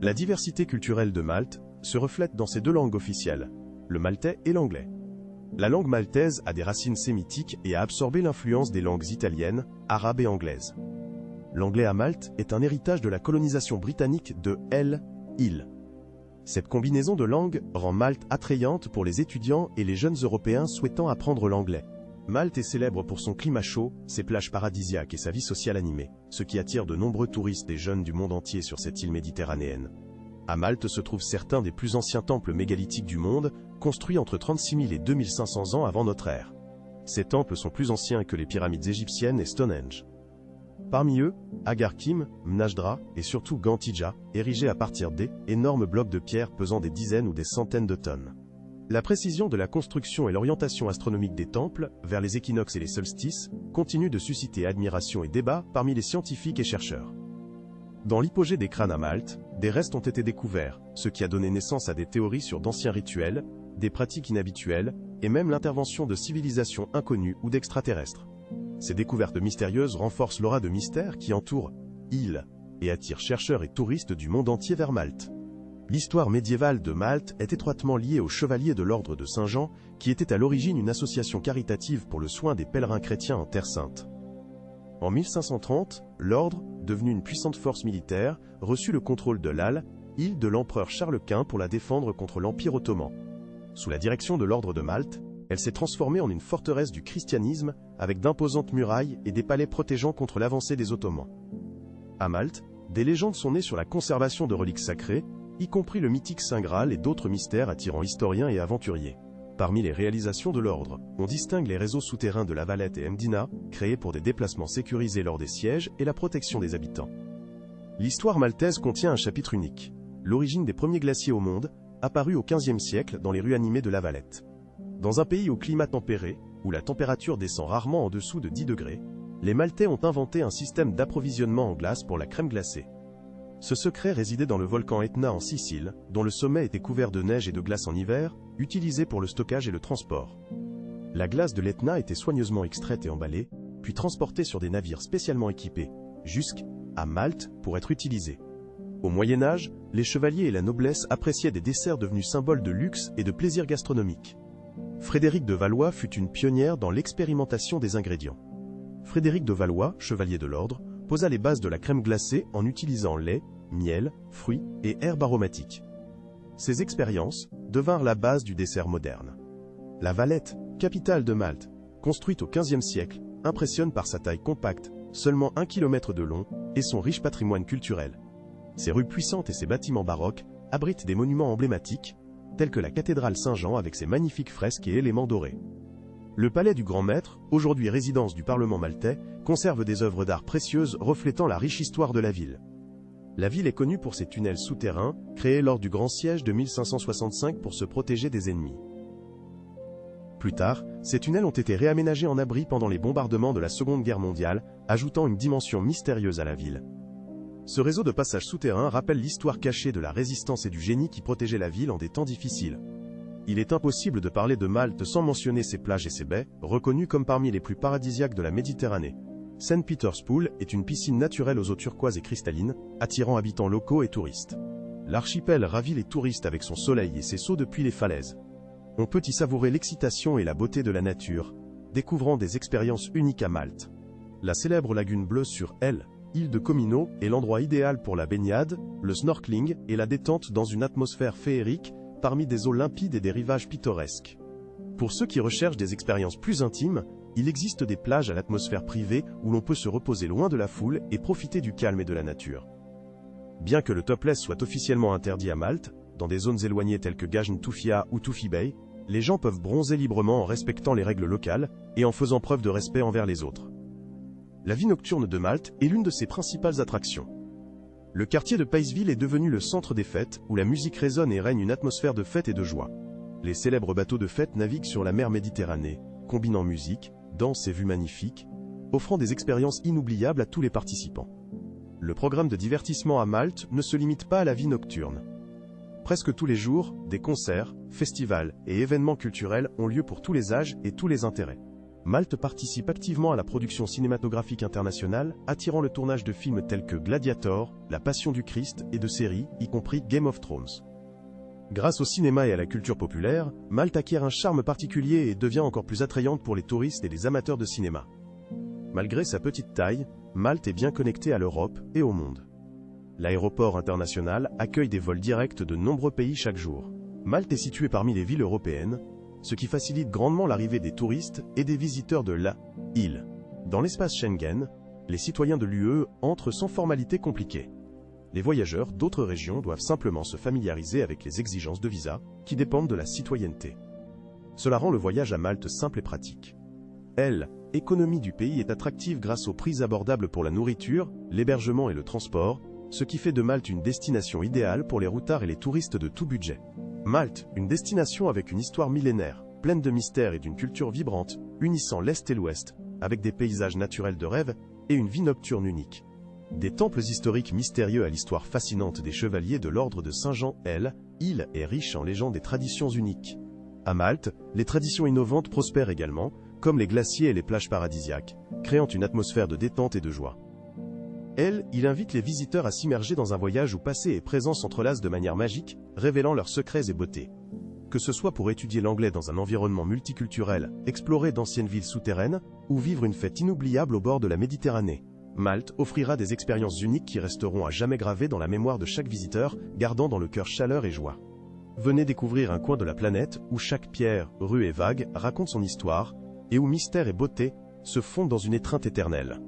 La diversité culturelle de Malte se reflète dans ses deux langues officielles, le maltais et l'anglais. La langue maltaise a des racines sémitiques et a absorbé l'influence des langues italiennes, arabes et anglaises. L'anglais à Malte est un héritage de la colonisation britannique de l'île. Cette combinaison de langues rend Malte attrayante pour les étudiants et les jeunes Européens souhaitant apprendre l'anglais. Malte est célèbre pour son climat chaud, ses plages paradisiaques et sa vie sociale animée, ce qui attire de nombreux touristes et jeunes du monde entier sur cette île méditerranéenne. À Malte se trouvent certains des plus anciens temples mégalithiques du monde, construits entre 36 000 et 2500 ans avant notre ère. Ces temples sont plus anciens que les pyramides égyptiennes et Stonehenge. Parmi eux, Agar Kim, Mnajdra et surtout Gantija, érigés à partir d'énormes blocs de pierre pesant des dizaines ou des centaines de tonnes. La précision de la construction et l'orientation astronomique des temples, vers les équinoxes et les solstices, continuent de susciter admiration et débat parmi les scientifiques et chercheurs. Dans l'hypogée des crânes à Malte, des restes ont été découverts, ce qui a donné naissance à des théories sur d'anciens rituels, des pratiques inhabituelles, et même l'intervention de civilisations inconnues ou d'extraterrestres. Ces découvertes mystérieuses renforcent l'aura de mystère qui entoure l'île et attire chercheurs et touristes du monde entier vers Malte. L'histoire médiévale de Malte est étroitement liée aux Chevaliers de l'Ordre de Saint-Jean, qui était à l'origine une association caritative pour le soin des pèlerins chrétiens en Terre Sainte. En 1530, l'Ordre, devenu une puissante force militaire, reçut le contrôle de île de l'empereur Charles Quint pour la défendre contre l'Empire ottoman. Sous la direction de l'Ordre de Malte, elle s'est transformée en une forteresse du christianisme, avec d'imposantes murailles et des palais protégeant contre l'avancée des Ottomans. À Malte, des légendes sont nées sur la conservation de reliques sacrées, y compris le mythique Saint Graal et d'autres mystères attirant historiens et aventuriers. Parmi les réalisations de l'Ordre, on distingue les réseaux souterrains de La Valette et Mdina, créés pour des déplacements sécurisés lors des sièges et la protection des habitants. L'histoire maltaise contient un chapitre unique, l'origine des premiers glaciers au monde, apparus au XVe siècle dans les rues animées de La Valette. Dans un pays au climat tempéré, où la température descend rarement en dessous de 10 degrés, les Maltais ont inventé un système d'approvisionnement en glace pour la crème glacée. Ce secret résidait dans le volcan Etna en Sicile, dont le sommet était couvert de neige et de glace en hiver, utilisé pour le stockage et le transport. La glace de l'Etna était soigneusement extraite et emballée, puis transportée sur des navires spécialement équipés, jusqu'à Malte, pour être utilisée. Au Moyen-Âge, les chevaliers et la noblesse appréciaient des desserts devenus symboles de luxe et de plaisir gastronomique. Frédéric de Valois fut une pionnière dans l'expérimentation des ingrédients. Frédéric de Valois, chevalier de l'ordre, posa les bases de la crème glacée en utilisant lait, miel, fruits et herbes aromatiques. Ces expériences devinrent la base du dessert moderne. La Valette, capitale de Malte, construite au XVe siècle, impressionne par sa taille compacte, seulement 1 km de long, et son riche patrimoine culturel. Ses rues puissantes et ses bâtiments baroques abritent des monuments emblématiques, tels que la cathédrale Saint-Jean avec ses magnifiques fresques et éléments dorés. Le palais du Grand Maître, aujourd'hui résidence du Parlement maltais, conserve des œuvres d'art précieuses reflétant la riche histoire de la ville. La ville est connue pour ses tunnels souterrains, créés lors du Grand Siège de 1565 pour se protéger des ennemis. Plus tard, ces tunnels ont été réaménagés en abri pendant les bombardements de la Seconde Guerre mondiale, ajoutant une dimension mystérieuse à la ville. Ce réseau de passages souterrains rappelle l'histoire cachée de la résistance et du génie qui protégeait la ville en des temps difficiles. Il est impossible de parler de Malte sans mentionner ses plages et ses baies, reconnues comme parmi les plus paradisiaques de la Méditerranée. St. Peter's Pool est une piscine naturelle aux eaux turquoises et cristallines, attirant habitants locaux et touristes. L'archipel ravit les touristes avec son soleil et ses sauts depuis les falaises. On peut y savourer l'excitation et la beauté de la nature, découvrant des expériences uniques à Malte. La célèbre lagune bleue sur île de Comino est l'endroit idéal pour la baignade, le snorkeling et la détente dans une atmosphère féerique, parmi des eaux limpides et des rivages pittoresques. Pour ceux qui recherchent des expériences plus intimes, il existe des plages à l'atmosphère privée où l'on peut se reposer loin de la foule et profiter du calme et de la nature. Bien que le topless soit officiellement interdit à Malte, dans des zones éloignées telles que Gajn Toufia ou Toufi Bay, les gens peuvent bronzer librement en respectant les règles locales et en faisant preuve de respect envers les autres. La vie nocturne de Malte est l'une de ses principales attractions. Le quartier de Paisville est devenu le centre des fêtes, où la musique résonne et règne une atmosphère de fête et de joie. Les célèbres bateaux de fête naviguent sur la mer Méditerranée, combinant musique, danse et vues magnifiques, offrant des expériences inoubliables à tous les participants. Le programme de divertissement à Malte ne se limite pas à la vie nocturne. Presque tous les jours, des concerts, festivals et événements culturels ont lieu pour tous les âges et tous les intérêts. Malte participe activement à la production cinématographique internationale, attirant le tournage de films tels que Gladiator, La Passion du Christ et de séries, y compris Game of Thrones. Grâce au cinéma et à la culture populaire, Malte acquiert un charme particulier et devient encore plus attrayante pour les touristes et les amateurs de cinéma. Malgré sa petite taille, Malte est bien connectée à l'Europe et au monde. L'aéroport international accueille des vols directs de nombreux pays chaque jour. Malte est située parmi les villes européennes, ce qui facilite grandement l'arrivée des touristes et des visiteurs de l'île. Dans l'espace Schengen, les citoyens de l'UE entrent sans formalité compliquée. Les voyageurs d'autres régions doivent simplement se familiariser avec les exigences de visa qui dépendent de la citoyenneté. Cela rend le voyage à Malte simple et pratique. L'économie du pays est attractive grâce aux prix abordables pour la nourriture, l'hébergement et le transport, ce qui fait de Malte une destination idéale pour les routards et les touristes de tout budget. Malte, une destination avec une histoire millénaire, pleine de mystères et d'une culture vibrante, unissant l'Est et l'Ouest, avec des paysages naturels de rêve et une vie nocturne unique. Des temples historiques mystérieux à l'histoire fascinante des chevaliers de l'ordre de Saint-Jean. L'île est riche en légendes et traditions uniques. À Malte, les traditions innovantes prospèrent également, comme les glaciers et les plages paradisiaques, créant une atmosphère de détente et de joie. Il invite les visiteurs à s'immerger dans un voyage où passé et présent s'entrelacent de manière magique, révélant leurs secrets et beautés. Que ce soit pour étudier l'anglais dans un environnement multiculturel, explorer d'anciennes villes souterraines, ou vivre une fête inoubliable au bord de la Méditerranée, Malte offrira des expériences uniques qui resteront à jamais gravées dans la mémoire de chaque visiteur, gardant dans le cœur chaleur et joie. Venez découvrir un coin de la planète où chaque pierre, rue et vague raconte son histoire, et où mystère et beauté se fondent dans une étreinte éternelle.